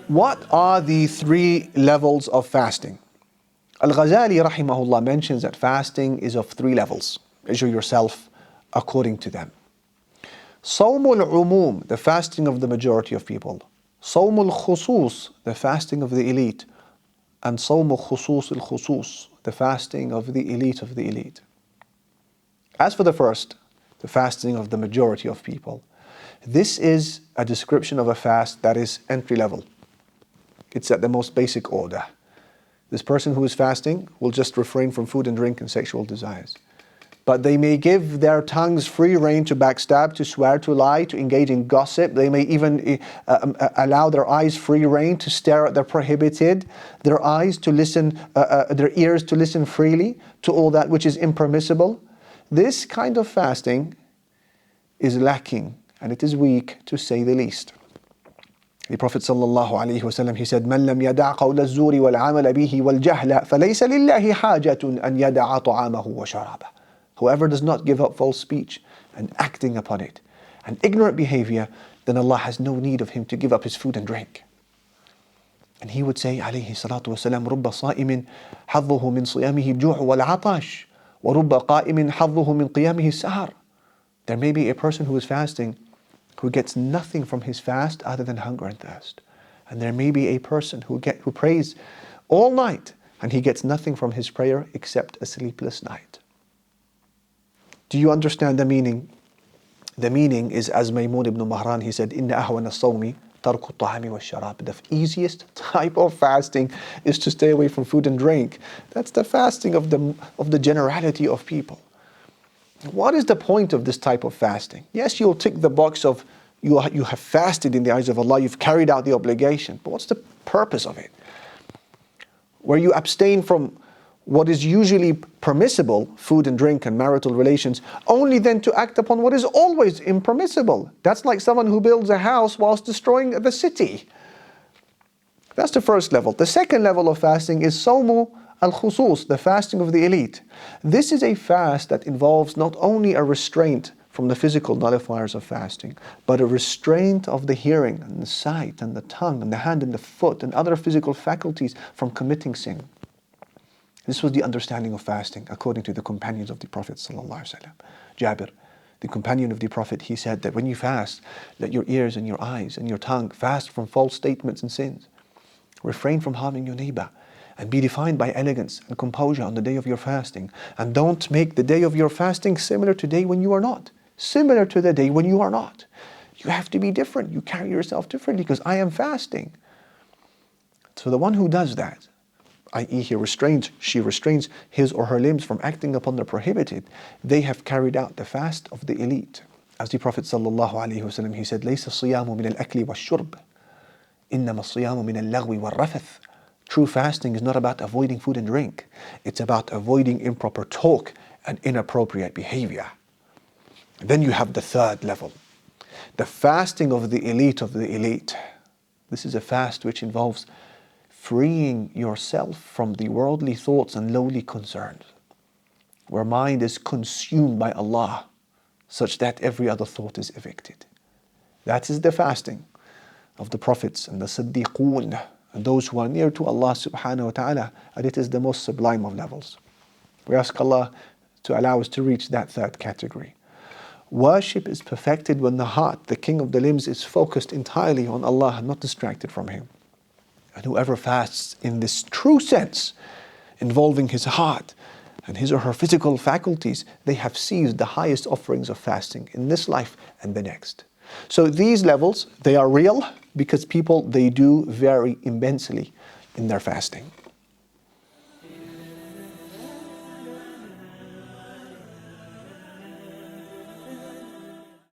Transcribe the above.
What are the three levels of fasting? Al-Ghazali rahimahullah mentions that fasting is of three levels. Measure yourself according to them. Sawmul umum, the fasting of the majority of people. Sawmul khusus, the fasting of the elite. And Sawmul khusus al-khusus, the fasting of the elite of the elite. As for the first, the fasting of the majority of people, this is a description of a fast that is entry level. It's at the most basic order. This person who is fasting will just refrain from food and drink and sexual desires. But they may give their tongues free rein to backstab, to swear, to lie, to engage in gossip. They may even allow their eyes free rein to stare at the prohibited, their eyes to listen, their ears to listen freely to all that which is impermissible. This kind of fasting is lacking and it is weak, to say the least. The Prophet ﷺ, he said, مَنْ لَمْ يَدَعْ قَوْلَ الزُّورِ وَالْعَمَلَ بِهِ وَالْجَهْلَ فَلَيْسَ لِلَّهِ حَاجَةٌ أَنْ يَدَعَ طَعَامَهُ وَشَرَابَهُ. Whoever does not give up false speech and acting upon it, and ignorant behavior, then Allah has no need of him to give up his food and drink. And he would say, alayhi salatu wasalam, رُبَّ صَائِمٍ حَظُّهُ مِنْ صِيَامِهِ الْجُوعُ وَالْعَطَشُ وَرُبَّ قَائِمٍ حَظُّهُ مِنْ قِيَامِهِ السَّهَرُ. There may be a person who is fasting who gets nothing from his fast other than hunger and thirst. And there may be a person who prays all night and he gets nothing from his prayer except a sleepless night. Do you understand the meaning? The meaning is, as Maymun ibn Mahran, he said, إِنَّ أَهْوَنَ الصَّوْمِ تَرْكُ الطَّعَامِ وَالشَّرَابِ. The easiest type of fasting is to stay away from food and drink. That's the fasting of the generality of people. What is the point of this type of fasting? Yes, you'll tick the box of you have fasted in the eyes of Allah, you've carried out the obligation, but what's the purpose of it? Where you abstain from what is usually permissible, food and drink and marital relations, only then to act upon what is always impermissible. That's like someone who builds a house whilst destroying the city. That's the first level. The second level of fasting is Sawmu al-Khusus, the fasting of the elite. This is a fast that involves not only a restraint from the physical nullifiers of fasting, but a restraint of the hearing and the sight and the tongue and the hand and the foot and other physical faculties from committing sin. This was the understanding of fasting according to the companions of the Prophet ﷺ. Jabir, the companion of the Prophet, he said that when you fast, let your ears and your eyes and your tongue fast from false statements and sins. Refrain from harming your neighbor and be defined by elegance and composure on the day of your fasting. And don't make the day of your fasting similar to the day when you are not. Similar to the day when you are not. You have to be different. You carry yourself differently because I am fasting. So the one who does that, i.e. she restrains his or her limbs from acting upon the prohibited, they have carried out the fast of the elite. As the Prophet ﷺ, he said, لَيْسَ الصِّيَامُ مِنَ الْأَكْلِ وَالشُّرْبِ إِنَّمَا الصِّيَامُ مِنَ اللَّغْوِ وَالرَّفَثِ. True fasting is not about avoiding food and drink. It's about avoiding improper talk and inappropriate behavior. And then you have the third level, the fasting of the elite of the elite. This is a fast which involves freeing yourself from the worldly thoughts and lowly concerns, where mind is consumed by Allah, such that every other thought is evicted. That is the fasting of the prophets and the Siddiqun, and those who are near to Allah subhanahu wa ta'ala, and it is the most sublime of levels. We ask Allah to allow us to reach that third category. Worship is perfected when the heart, the king of the limbs, is focused entirely on Allah and not distracted from Him. And whoever fasts in this true sense, involving his heart and his or her physical faculties, they have seized the highest offerings of fasting in this life and the next. So these levels, they are real because people, they do vary immensely in their fasting.